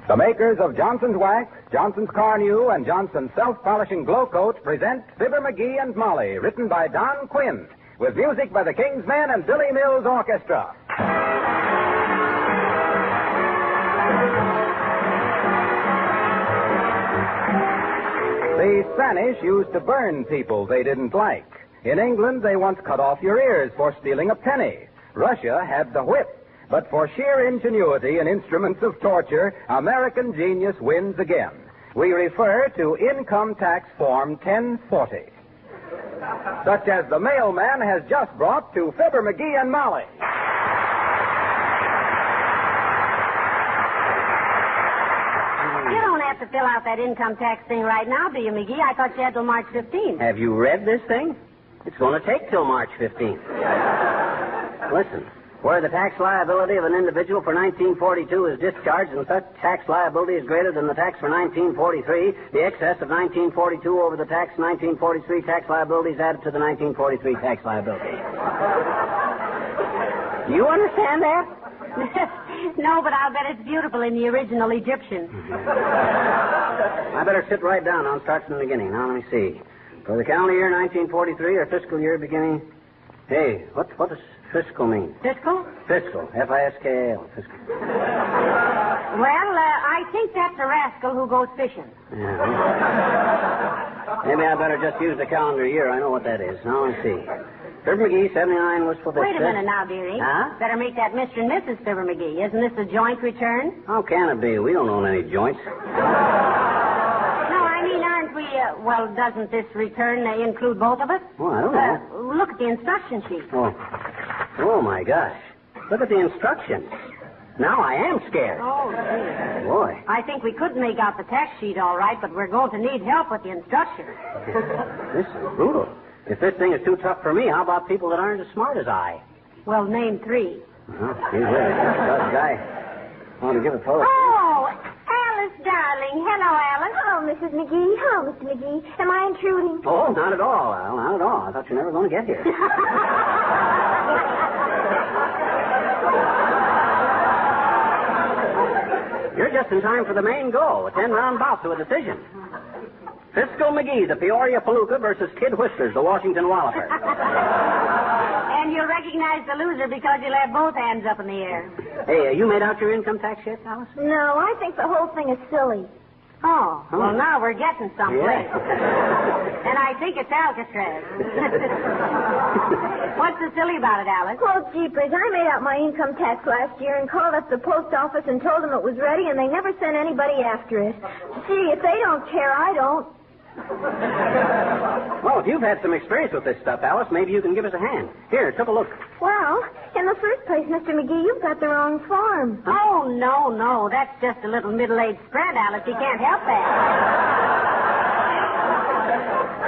The makers of Johnson's Wax, Johnson's Carnew, and Johnson's Self-Polishing Glow Coat present Fibber McGee and Molly, written by Don Quinn, with music by the King's Men and Billy Mills Orchestra. The Spanish used to burn people they didn't like. In England, they once cut off your ears for stealing a penny. Russia had the whip. But for sheer ingenuity and instruments of torture, American genius wins again. We refer to Income Tax Form 1040. Such as the mailman has just brought to Fibber McGee and Molly. You don't have to fill out that income tax thing right now, do you, McGee? I thought you had till March 15th. Have you read this thing? It's going to take till March 15th. Listen. Where the tax liability of an individual for 1942 is discharged and such tax liability is greater than the tax for 1943, the excess of 1942 over the tax 1943 tax liability is added to the 1943 tax liability. You understand that? No, but I'll bet it's beautiful in the original Egyptian. I better sit right down. I'll start from the beginning. Now, let me see. For the calendar year 1943, or fiscal year beginning... Hey, what does fiscal mean? Fiscal? Fiscal. F-I-S-K-A-L. Fiscal. Well, I think that's a rascal who goes fishing. Yeah. Maybe I better just use the calendar year. I know what that is. Now, let's see. Fibber McGee, 79 was for this. Wait a minute now, dearie. Huh? Better make that Mr. and Mrs. Fibber McGee. Isn't this a joint return? How can it be? We don't own any joints. No, I mean, aren't we, well, doesn't this return include both of us? Well, I don't know. Look at the instruction sheet. Oh, my gosh. Look at the instructions. Now I am scared. Oh, gee. Boy. I think we could make out the tax sheet all right, but we're going to need help with the instructions. This is brutal. If this thing is too tough for me, how about people that aren't as smart as I? Well, name three. Well, he's really a guy. I want to give it forward. Oh, Alice, darling. Hello, Alice. Hello, Mrs. McGee. Hello, Mr. McGee. Am I intruding? Oh, not at all, Al. Not at all. I thought you were never going to get here. You're just in time for the main goal, a 10-round bout to a decision. Fiscal McGee, the Peoria Palooka versus Kid Whiskers, the Washington Walloper. And you'll recognize the loser because you'll have both hands up in the air. Hey, you made out your income tax yet, Alice? No, I think the whole thing is silly. Oh, well, now we're getting someplace. Yeah. And I think it's Alcatraz. What's so silly about it, Alice? Well, jeepers, I made out my income tax last year and called up the post office and told them it was ready, and they never sent anybody after it. Gee, if they don't care, I don't. Well, if you've had some experience with this stuff, Alice, maybe you can give us a hand. Here, take a look. Well, in the first place, Mr. McGee, you've got the wrong form. Oh, no. That's just a little middle-aged spread, Alice. You can't help that.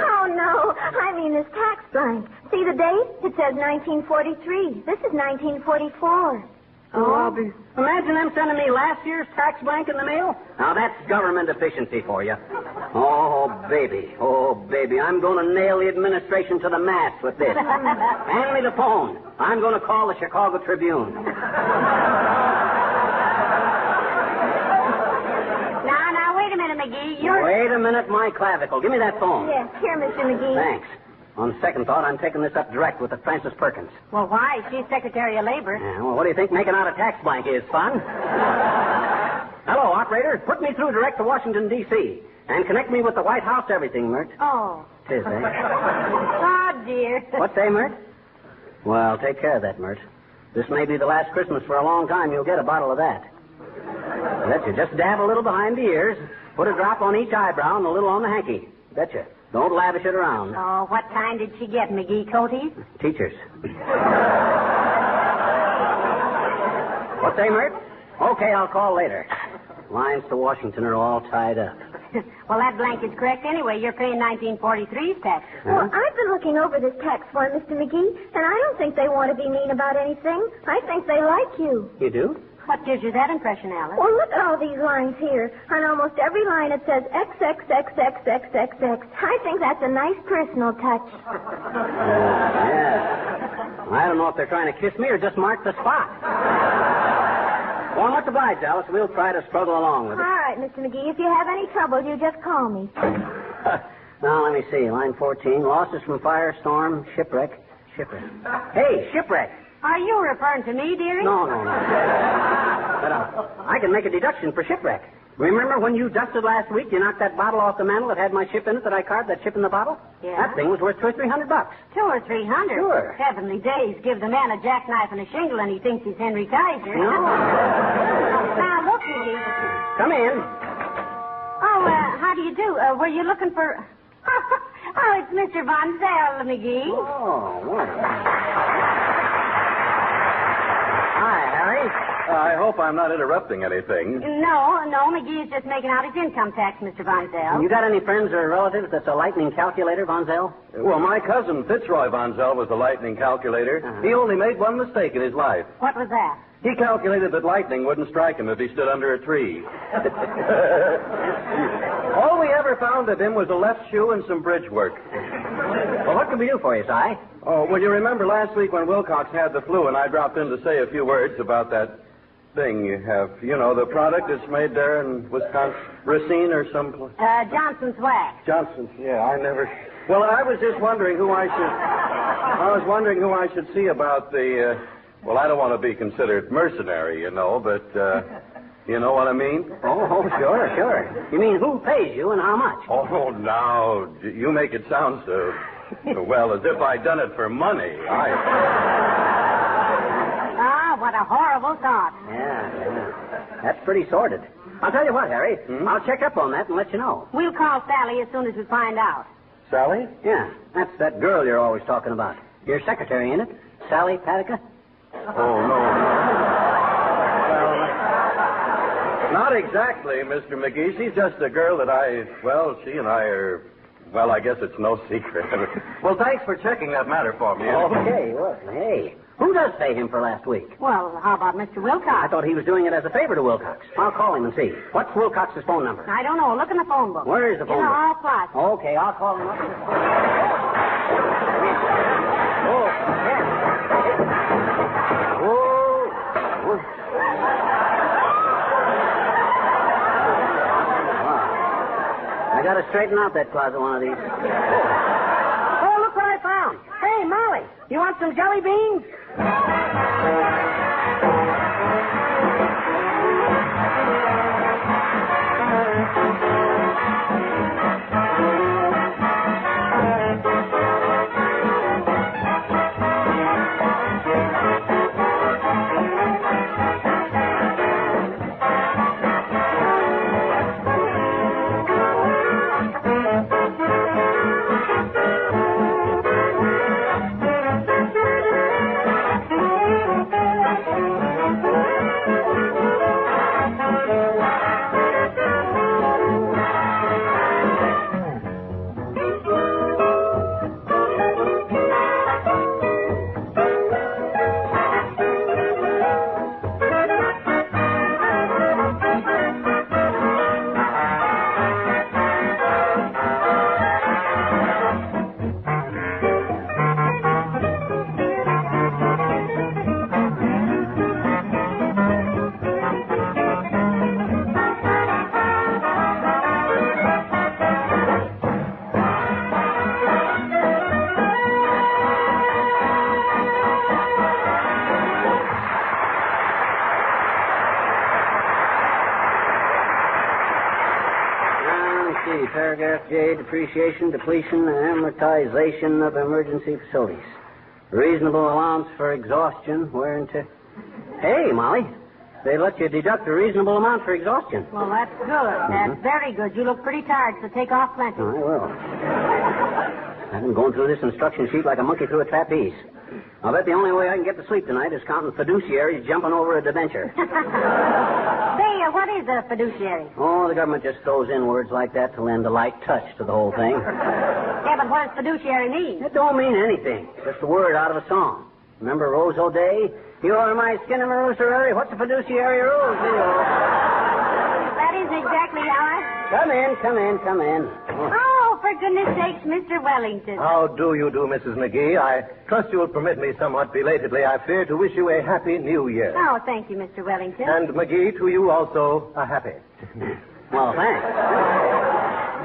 Oh, no. I mean this tax blank. See the date? It says 1943. This is 1944. Oh, I'll be... Imagine them sending me last year's tax blank in the mail. Now, that's government efficiency for you. Oh, baby. I'm going to nail the administration to the mast with this. Hand me the phone. I'm going to call the Chicago Tribune. Now, wait a minute, McGee. Wait a minute, my clavicle. Give me that phone. Yes, here, Mr. McGee. Thanks. On second thought, I'm taking this up direct with the Frances Perkins. Well, why? She's Secretary of Labor. Yeah, well, what do you think making out a tax blank is, fun? Hello, operator. Put me through direct to Washington, D.C. And connect me with the White House everything, Mert. Oh. Tis, eh? Oh, dear. What say, Mert? Well, take care of that, Mert. This may be the last Christmas for a long time. You'll get a bottle of that. Betcha. Just dab a little behind the ears. Put a drop on each eyebrow and a little on the hanky. Betcha. Don't lavish it around. Oh, what kind did she get, McGee? Coaties? Teachers. What say, Mert? Okay, I'll call later. Lines to Washington are all tied up. Well, that blank is correct anyway. You're paying 1943's tax. Well, I've been looking over this tax form, Mr. McGee, and I don't think they want to be mean about anything. I think they like you. You do? What gives you that impression, Alice? Well, look at all these lines here. On almost every line it says XXXXXXX. I think that's a nice personal touch. Yeah. I don't know if they're trying to kiss me or just mark the spot. Well, much obliged, Alice. We'll try to struggle along with it. All right, Mr. McGee. If you have any trouble, you just call me. Now, let me see. Line 14. Losses from fire, storm, shipwreck. Hey, shipwreck. Are you referring to me, dearie? No. But I can make a deduction for shipwreck. Remember when you dusted last week, you knocked that bottle off the mantel that had my ship in it that I carved, that ship in the bottle? Yeah. That thing was worth $200 or $300. $200 or $300? Sure. Heavenly days. Give the man a jackknife and a shingle and he thinks he's Henry Kaiser. No. Now, look, McGee. Come in. Oh, how do you do? Were you looking for... Oh, it's Mr. Von Zell, McGee. Oh, well. Hi, Harry. I hope I'm not interrupting anything. No, McGee is just making out his income tax, Mr. Von Zell. You got any friends or relatives that's a lightning calculator, Von Zell? Well, my cousin Fitzroy Von Zell was a lightning calculator. Uh-huh. He only made one mistake in his life. What was that? He calculated that lightning wouldn't strike him if he stood under a tree. All we ever found of him was a left shoe and some bridge work. Well, what can we do for you, Si? Oh, well, you remember last week when Wilcox had the flu and I dropped in to say a few words about that thing you have. You know, the product is made there in Wisconsin, Racine or some place. Johnson's wax. Johnson's, yeah, I never... Well, I was just wondering who I should see about the, well, I don't want to be considered mercenary, you know, but, you know what I mean? Oh, sure. You mean who pays you and how much? Oh, now, you make it sound so, well, as if I'd done it for money. Ah, what a horrible thought. Yeah. That's pretty sordid. I'll tell you what, Harry. I'll check up on that and let you know. We'll call Sally as soon as we find out. Sally? Yeah, that's that girl you're always talking about. Your secretary, ain't it? Sally Patica? Oh, no. Well, not exactly, Mr. McGee. She's just a girl that she and I are, well, I guess it's no secret. Well, thanks for checking that matter for me. Okay, well, hey. Who does pay him for last week? Well, how about Mr. I Wilcox? thought he was doing it as a favor to Wilcox. I'll call him and see. What's Wilcox's phone number? I don't know. Look in the phone book. Where is the phone in the book? hall closet. Okay, I'll call him up. I got to straighten out that closet one of these. Oh, look what I found. Hey, Molly, you want some jelly beans? Paragraph J, depreciation, depletion, and amortization of emergency facilities. Reasonable allowance for exhaustion, wear and tear. Hey, Molly, they let you deduct a reasonable amount for exhaustion. Well, that's good. That's very good. You look pretty tired, so take off plenty. I will. I've been going through this instruction sheet like a monkey through a trapeze. I'll bet the only way I can get to sleep tonight is counting fiduciaries jumping over a debenture. Say, what is a fiduciary? Oh, the government just throws in words like that to lend a light touch to the whole thing. Yeah, but what does fiduciary mean? It don't mean anything. Just a word out of a song. Remember Rose O'Day? You are my skin and roosery. What's a fiduciary rose? That isn't exactly how I... Come in. Oh, for for goodness sakes, Mr. Wellington. How do you do, Mrs. McGee? I trust you will permit me somewhat belatedly, I fear, to wish you a happy new year. Oh, thank you, Mr. Wellington. And, McGee, to you also, a happy. Well, thanks.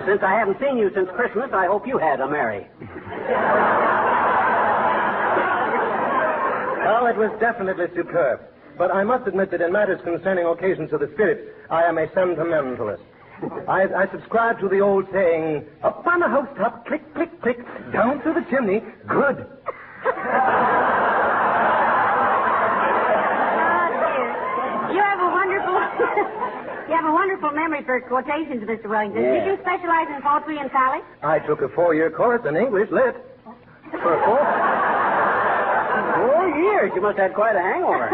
Since I haven't seen you since Christmas, I hope you had a merry. Well, it was definitely superb. But I must admit that in matters concerning occasions of the spirit, I am a sentimentalist. I subscribe to the old saying, up on the housetop, click, click, click, down through the chimney, good. Oh, dear. You have a wonderful... You have a wonderful memory for quotations, Mr. Wellington. Yeah. Did you specialize in poetry in college? I took a 4-year course in English lit. For 4 years. You must have had quite a hangover.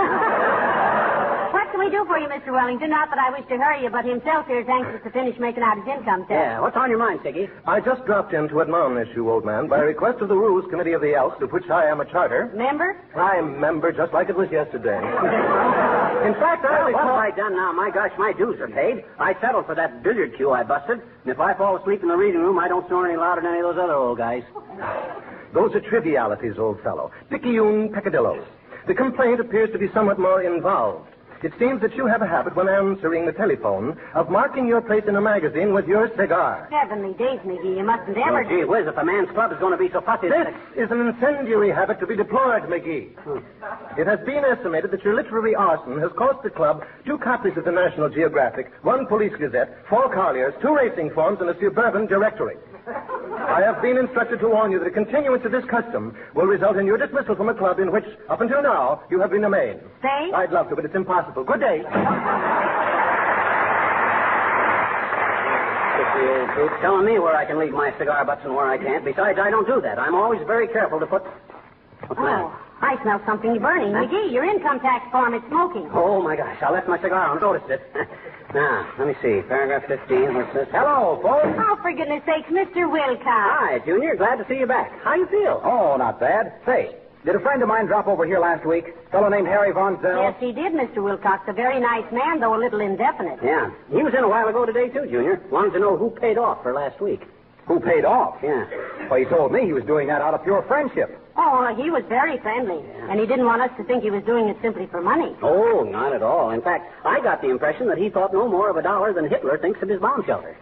What can we do for you, Mr. Wellington? Not that I wish to hurry you, but himself here is anxious to finish making out his income tax. Yeah, what's on your mind, Siggy? I just dropped in to admonish you, old man, by request of the Rules Committee of the Elks, of which I am a charter. Member? I'm a member just like it was yesterday. In fact, What have I done now? My gosh, my dues are paid. I settled for that billiard cue I busted. And if I fall asleep in the reading room, I don't snore any louder than any of those other old guys. Those are trivialities, old fellow. Picayune peccadillos. The complaint appears to be somewhat more involved. It seems that you have a habit, when answering the telephone, of marking your place in a magazine with your cigar. Heavenly days, McGee. You mustn't ever... Oh, gee whiz, if a man's club is going to be so fussy... This is an incendiary habit to be deplored, McGee. It has been estimated that your literary arson has cost the club 2 copies of the National Geographic, 1 Police Gazette, 4 Colliers, 2 racing forms, and a suburban directory. I have been instructed to warn you that a continuance of this custom will result in your dismissal from a club in which, up until now, you have been a maid. Say? I'd love to, but it's impossible. Good day. It's telling me where I can leave my cigar butts and where I can't. Besides, I don't do that. I'm always very careful to put... What's the matter? I smell something burning. Huh? McGee, your income tax form is smoking. Oh, my gosh. I left my cigar on. Noticed it. Now, let me see. Paragraph 15. What's this? Hello, folks. Oh, for goodness sakes, Mr. Wilcox. Hi, Junior. Glad to see you back. How you feel? Oh, not bad. Say, did a friend of mine drop over here last week? A fellow named Harry Von Zell? Yes, he did, Mr. Wilcox. A very nice man, though a little indefinite. Yeah. He was in a while ago today, too, Junior. Wanted to know who paid off for last week. Who paid off? Yeah. Well, he told me he was doing that out of pure friendship. Oh, he was very friendly. And he didn't want us to think he was doing it simply for money. Oh, not at all. In fact, I got the impression that he thought no more of a dollar than Hitler thinks of his bomb shelter.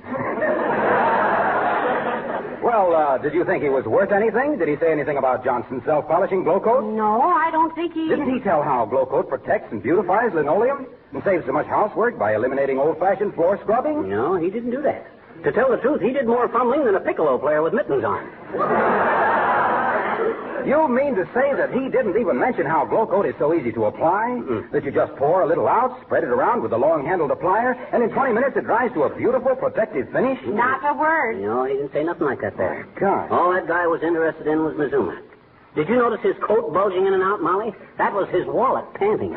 Well, did you think he was worth anything? Did he say anything about Johnson's self-polishing glow coat? No, I don't think he... Didn't he tell how glow coat protects and beautifies linoleum and saves so much housework by eliminating old-fashioned floor scrubbing? No, he didn't do that. To tell the truth, he did more fumbling than a piccolo player with mittens on. You mean to say that he didn't even mention how glow coat is so easy to apply? That you just pour a little out, spread it around with a long-handled applier, and in 20 minutes it dries to a beautiful protective finish? Not a word. No, he didn't say nothing like that there. God. All that guy was interested in was Mizuma. Did you notice his coat bulging in and out, Molly? That was his wallet panting.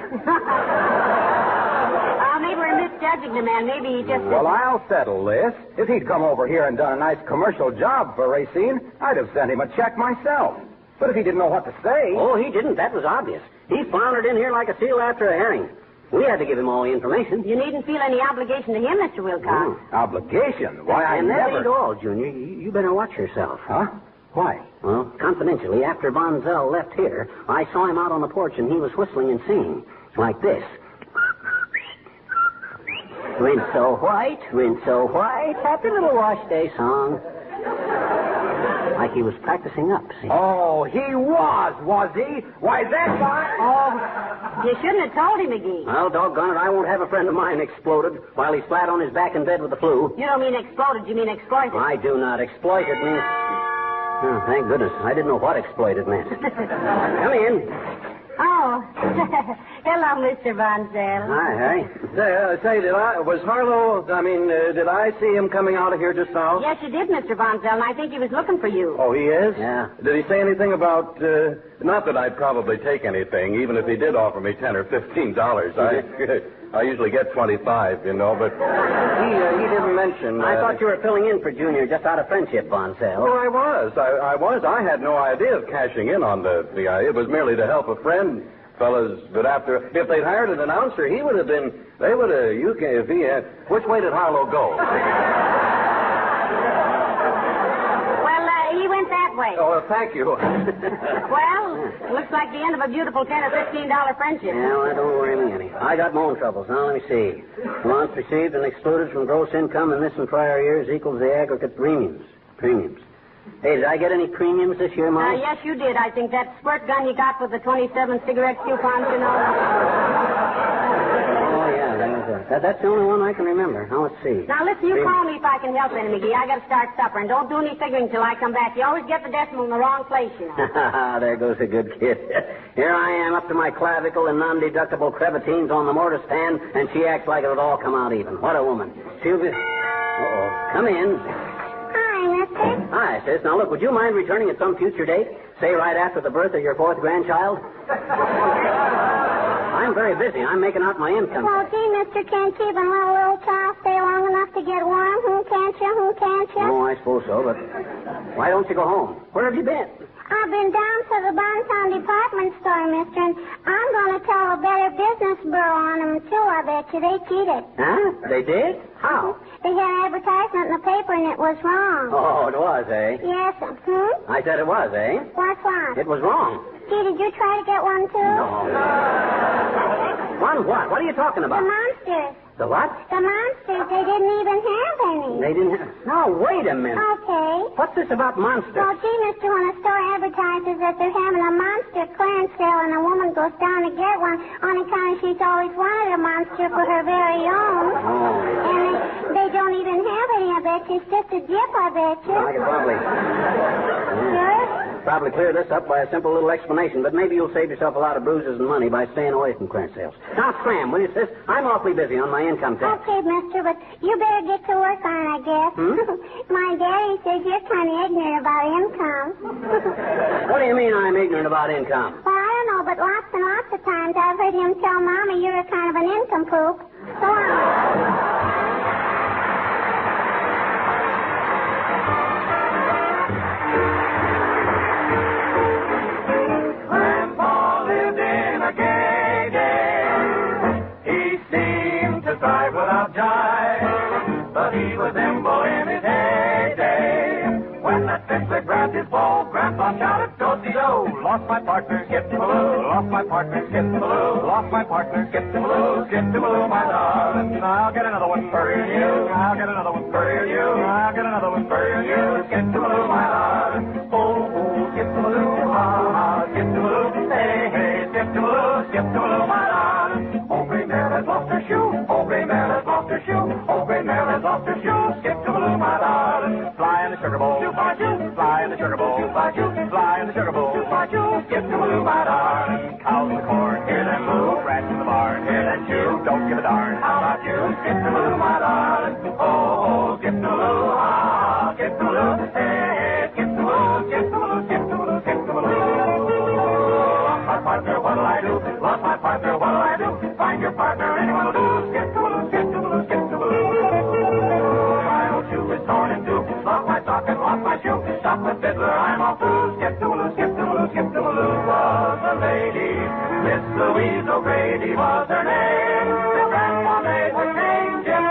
Maybe we're misjudging the man. Maybe he just... Well, I'll settle this. If he'd come over here and done a nice commercial job for Racine, I'd have sent him a check myself. But if he didn't know what to say... Oh, he didn't. That was obvious. He floundered in here like a seal after a herring. We had to give him all the information. You needn't feel any obligation to him, Mr. Wilcox. Obligation? Why, I and that never... ain't all, Junior. You better watch yourself. Huh? Why? Well, confidentially, after Von Zell left here, I saw him out on the porch and he was whistling and singing. Like this. Rinse so white, happy little wash day song. Like he was practicing up, see? Oh, he was he? Why, that guy... Oh, you shouldn't have told him, McGee. Well, doggone it, I won't have a friend of mine exploded while he's flat on his back in bed with the flu. You don't mean exploded, you mean exploited. I do not. Exploited means... Oh, thank goodness. I didn't know what exploited meant. Come in. Oh. Hello, Mr. Von Zell. Hi, Harry. Did I see him coming out of here just now? Yes, you did, Mr. Von Zell, and I think he was looking for you. Oh, he is? Yeah. Did he say anything about, not that I'd probably take anything, even if he did offer me $10 or $15. I usually get 25, you know, but he didn't mention... I thought you were filling in for Junior just out of friendship, Von Zell. Well, I was. I had no idea of cashing in on the idea. It was merely to help a friend, fellas. But if they'd hired an announcer, he would have been... They would have... If he had... Which way did Harlow go? way. Oh, thank you. Well, looks like the end of a beautiful $10 or $15 friendship. Yeah, well, don't worry me any. I got my own troubles. Now, let me see. Amounts received and excluded from gross income in this and prior years equals the aggregate premiums. Hey, did I get any premiums this year, Mom? Yes, you did. I think that squirt gun you got with the 27 cigarette coupons, you know. Oh, yeah, that was it. That's the only one I can remember. Now, let's see. Now, listen, you call me if I can help any, McGee. I got to start supper, and don't do any figuring till I come back. You always get the decimal in the wrong place, you know. There goes a good kid. Here I am up to my clavicle in non-deductible crevatines on the mortar stand, and she acts like it'll all come out even. What a woman. She'll be... Uh-oh. Come in. Hi, mister. Hi, sis. Now, look, would you mind returning at some future date? Say right after the birth of your fourth grandchild? I'm very busy. I'm making out my income. Well, gee, mister, can't you even let a little child stay long enough to get warm? Can't you? Oh, I suppose so, but why don't you go home? Where have you been? I've been down to the Bontown department store, mister, and I'm going to tell a Better Business Bureau on them, too. I bet you they cheated. Huh? They did? How? They had an advertisement in the paper, and it was wrong. Oh, it was, eh? Yes, I said it was, eh? What's wrong? It was wrong. Gee, did you try to get one, too? No. One what? What are you talking about? The monsters. The what? The monsters. They didn't even have any. They didn't have... No, wait a minute. Okay. What's this about monsters? Well, gee, mister, when a store advertises that they're having a monster clearance sale and a woman goes down to get one, on account of she's always wanted a monster for her very own. Oh. And they don't even have any, I bet you. It's just a dip, I bet you. I could probably... Sure? Probably clear this up by a simple little explanation, but maybe you'll save yourself a lot of bruises and money by staying away from clearance sales. Now, scram, will you, sis? I'm awfully busy on my income tax. Okay, mister, but you better get to work on it, I guess. My daddy says you're kind of ignorant about income. What do you mean I'm ignorant about income? Well, I don't know, but lots and lots of times I've heard him tell Mommy you're a kind of an income poop. So on. He was nimble in his heyday. When that fiddler grabbed his bow, Grandpa shouted, "Tootsie-o!" Lost my partner, skip-a-loo. Lost my partner, skip-a-loo. Lost my partner, skip-a-loo. Skip-a-loo, my darling. I'll get another one for you. I'll get another one for you. I'll get another one for you. Skip-a-loo, my darling. Oh, oh, skip-a-loo, ha-ha. Skip-a-loo, hey, hey. Skip-a-loo, skip-a-loo, my darling. Oh, Gray Mare has lost her shoe. Oh, Gray Mare has lost her shoe. Oh, Gray Mare has lost her shoe. Skip-a-loo, my darling. Fly in the sugar bowl. Shoop-a-shoop. Fly in the sugar bowl. Shoop-a-shoop. Fly in the sugar bowl. Shoop-a-shoop. Skip-a-loo, my darling. Cows in the corn. Hear them moo. Rats in the barn. Hear them chew. Don't give a darn. How about you? Skip-a-loo, my darling. Oh, oh, skip-a-loo, ha-ha. Skip-a-loo. Hey, hey. Skip-a-loo. Skip-a-loo. Skip-a-loo. Skip-a-loo. Lost my partner, what'll I do? Lost my partner, what'll I do? Find your partner, anyone will do. Skip-a-loo. Skip-a-loo. Skip-a-loo. My old shoe is torn in two. Lost my sock and lost my shoe. Stop the fiddler, I'm off too. Skip-a-loo. Skip-a-loo. Skip-a-loo was a lady. Miss Louise O'Grady was her name. The grandma made her change him.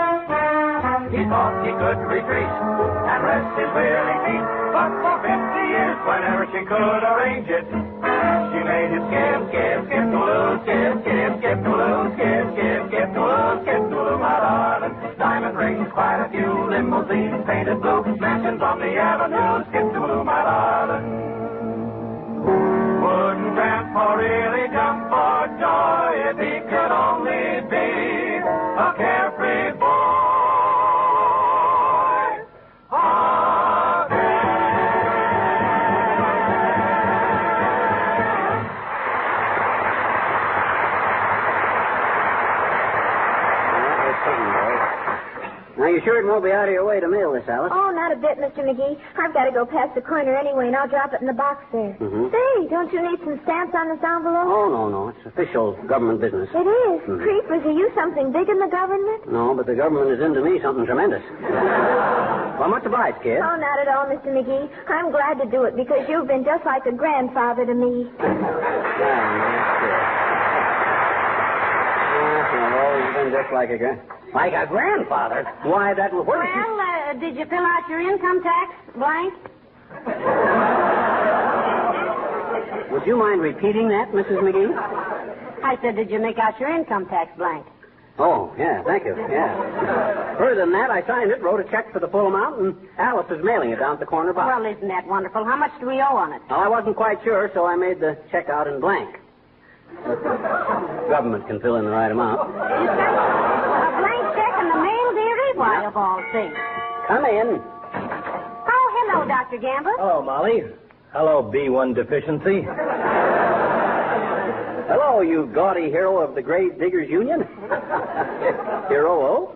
He thought he could retreat and rest his weary feet. But for 50 years, whenever she could arrange it, she made him skip, skip, skip-a-loo, skip, skip, skip-a-loo, skip, skip, skip-a-loo, skip-a-loo, my darling. Diamond rings, quite a few, limousines painted blue, mansions on the avenue, skip-a-loo, my darling. Wouldn't Grandpa really jump for joy if he could only be a carefree boy? Now, you sure it won't be out of your way to mail this, Alice? Oh, not a bit, Mr. McGee. I've got to go past the corner anyway, and I'll drop it in the box there. Say, don't you need some stamps on this envelope? Oh, no. It's official government business. It is. Creepers, are you something big in the government? No, but the government is into me something tremendous. Well, much obliged, kid. Oh, not at all, Mr. McGee. I'm glad to do it because you've been just like a grandfather to me. Yeah, that's good. Yes, I've always been just like a grandfather? Why, that was... Well, did you fill out your income tax blank? Would you mind repeating that, Mrs. McGee? I said, did you make out your income tax blank? Oh, yeah, thank you. Yeah. Further than that, I signed it, wrote a check for the full amount, and Alice is mailing it down at the corner box. Well, isn't that wonderful? How much do we owe on it? Well, I wasn't quite sure, so I made the check out in blank. Government can fill in the right amount. A blank check in the mail, dearie? Why, of all things. Come in. Oh, hello, Dr. Gamble. Hello, Molly. Hello, B1 deficiency. Hello, you gaudy hero of the Grave Diggers Union. Hero, oh?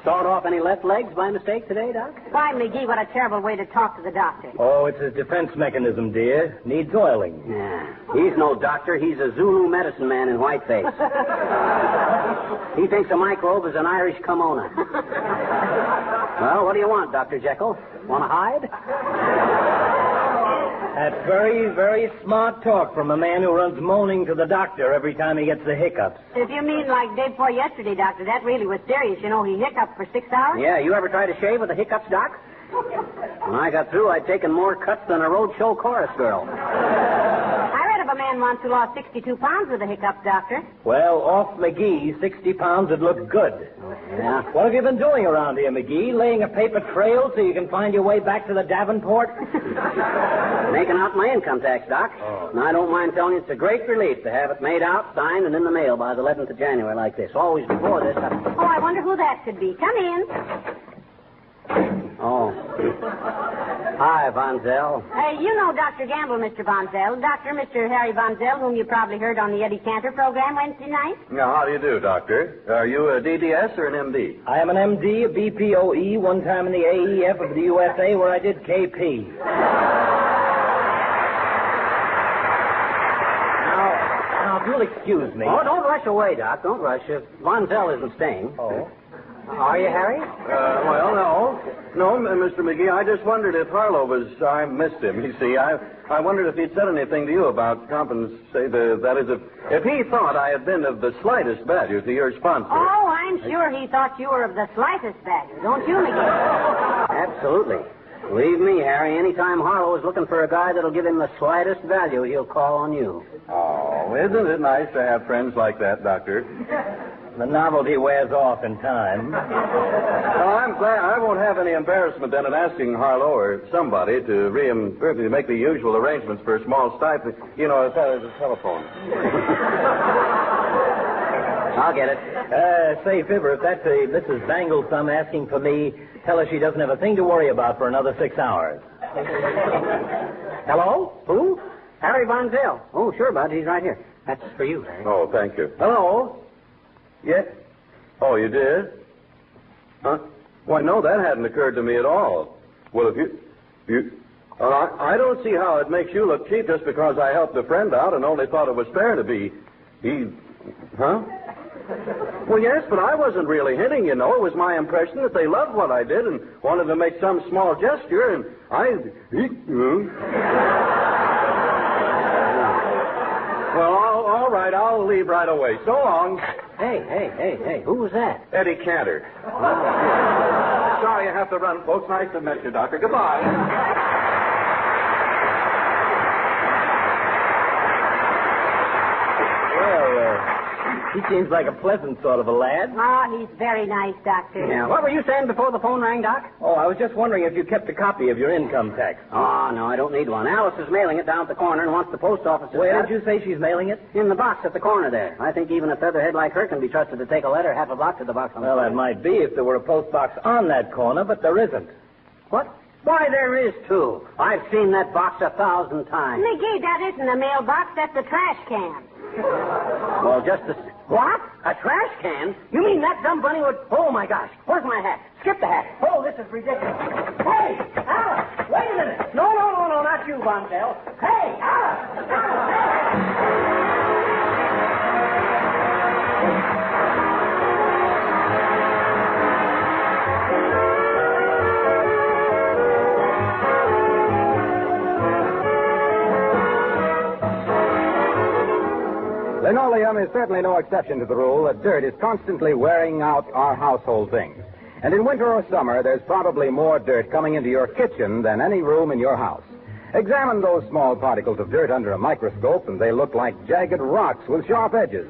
Sawed off any left legs by mistake today, Doc? Why, McGee, what a terrible way to talk to the doctor. Oh, it's his defense mechanism, dear. Needs oiling. Yeah. He's no doctor. He's a Zulu medicine man in whiteface. He thinks a microbe is an Irish kimono. Well, what do you want, Dr. Jekyll? Want to hide? That's very, very smart talk from a man who runs moaning to the doctor every time he gets the hiccups. If you mean like day before yesterday, Doctor, that really was serious. You know, he hiccuped for 6 hours. Yeah, you ever try to shave with the hiccups, Doc? When I got through, I'd taken more cuts than a roadshow chorus girl. I read of a man once who lost 62 pounds with the hiccups, Doctor. Well, off McGee, 60 pounds would look good. Yeah. What have you been doing around here, McGee? Laying a paper trail so you can find your way back to the Davenport? Making out my income tax, Doc. Oh. And I don't mind telling you it's a great relief to have it made out, signed, and in the mail by the 11th of January like this. Always before this. Oh, I wonder who that could be. Come in. Oh. Hi, Von Zell. Hey, you know Dr. Gamble, Mr. Von Zell. Mr. Harry Von Zell, whom you probably heard on the Eddie Cantor program Wednesday night. Now, how do you do, Doctor? Are you a DDS or an MD? I am an MD, a BPOE, one time in the AEF of the USA where I did KP. Now, if you'll excuse me. Oh, don't rush away, Doc. Don't rush. Von Zell isn't staying. Oh. Are you, Harry? Well, no. No, Mr. McGee, I just wondered if Harlow was... I missed him, you see. I wondered if he'd said anything to you about that is, if he thought I had been of the slightest value to your sponsor. Oh, I'm sure he thought you were of the slightest value. Don't you, McGee? Absolutely. Believe me, Harry, anytime Harlow is looking for a guy that'll give him the slightest value, he'll call on you. Oh, isn't it nice to have friends like that, Doctor? The novelty wears off in time. Well, I'm glad I won't have any embarrassment then in asking Harlow or somebody to make the usual arrangements for a small stipend. You know, as a telephone. I'll get it. Say, Fibber, if that's a Mrs. Banglesome asking for me, tell her she doesn't have a thing to worry about for another 6 hours. Hello? Who? Harry Von Zell. Oh, sure, Bud. He's right here. That's for you, Harry. Oh, thank you. Hello? Yes? Oh, you did? Huh? Why, no, that hadn't occurred to me at all. Well, if I don't see how it makes you look cheap just because I helped a friend out and only thought it was fair to be. Huh? Well, yes, but I wasn't really hinting, you know. It was my impression that they loved what I did and wanted to make some small gesture, and Well, all right, I'll leave right away. So long. Hey, who was that? Eddie Cantor. Sorry I have to run, folks. Nice to meet you, Doctor. Goodbye. He seems like a pleasant sort of a lad. Oh, he's very nice, Doctor. Yeah. What were you saying before the phone rang, Doc? Oh, I was just wondering if you kept a copy of your income tax. Oh, no, I don't need one. Alice is mailing it down at the corner and wants the post office to... Where did you say she's mailing it? In the box at the corner there. I think even a featherhead like her can be trusted to take a letter half a block to the box on the Well, corner. that might be if there were a post box on that corner, but there isn't. What? Why, there is, too. I've seen that box 1,000 times. McGee, that isn't a mailbox. That's a trash can. Well, just the... What? A trash can? You mean that dumb bunny would... Oh, my gosh. Where's my hat? Skip the hat. Oh, this is ridiculous. Hey, Alice, wait a minute. No, not you, Von Zell. Hey, Alice. Linoleum is certainly no exception to the rule that dirt is constantly wearing out our household things. And in winter or summer, there's probably more dirt coming into your kitchen than any room in your house. Examine those small particles of dirt under a microscope, and they look like jagged rocks with sharp edges.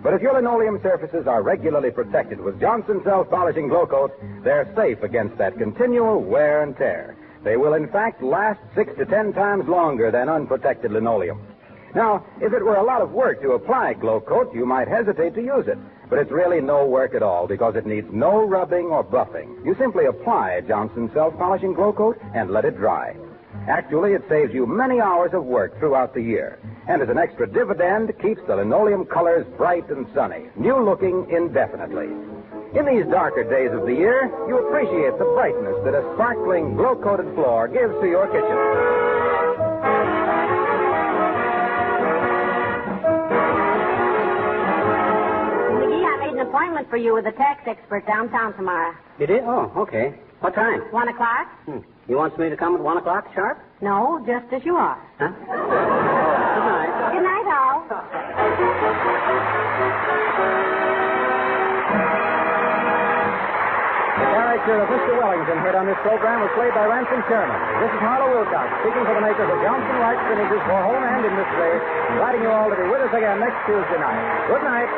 But if your linoleum surfaces are regularly protected with Johnson Self-Polishing Glow Coat, they're safe against that continual wear and tear. They will, in fact, last 6 to 10 times longer than unprotected linoleum. Now, if it were a lot of work to apply Glow Coat, you might hesitate to use it. But it's really no work at all because it needs no rubbing or buffing. You simply apply Johnson Self-Polishing Glow Coat and let it dry. Actually, it saves you many hours of work throughout the year. And as an extra dividend, keeps the linoleum colors bright and sunny, new-looking indefinitely. In these darker days of the year, you appreciate the brightness that a sparkling, glow-coated floor gives to your kitchen. McGee, I made an appointment for you with a tax expert downtown tomorrow. You did? Oh, okay. What time? 1 o'clock? He wants me to come at 1 o'clock sharp? No, just as you are. Huh? Good night. Good night, all. The character of Mr. Wellington heard on this program was played by Ransom Sherman. This is Harlow Wilcox, speaking for the makers of Johnson Wax Finishes for Home and Industry, inviting you all to be with us again next Tuesday night. Good night.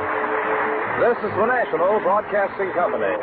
This is the National Broadcasting Company.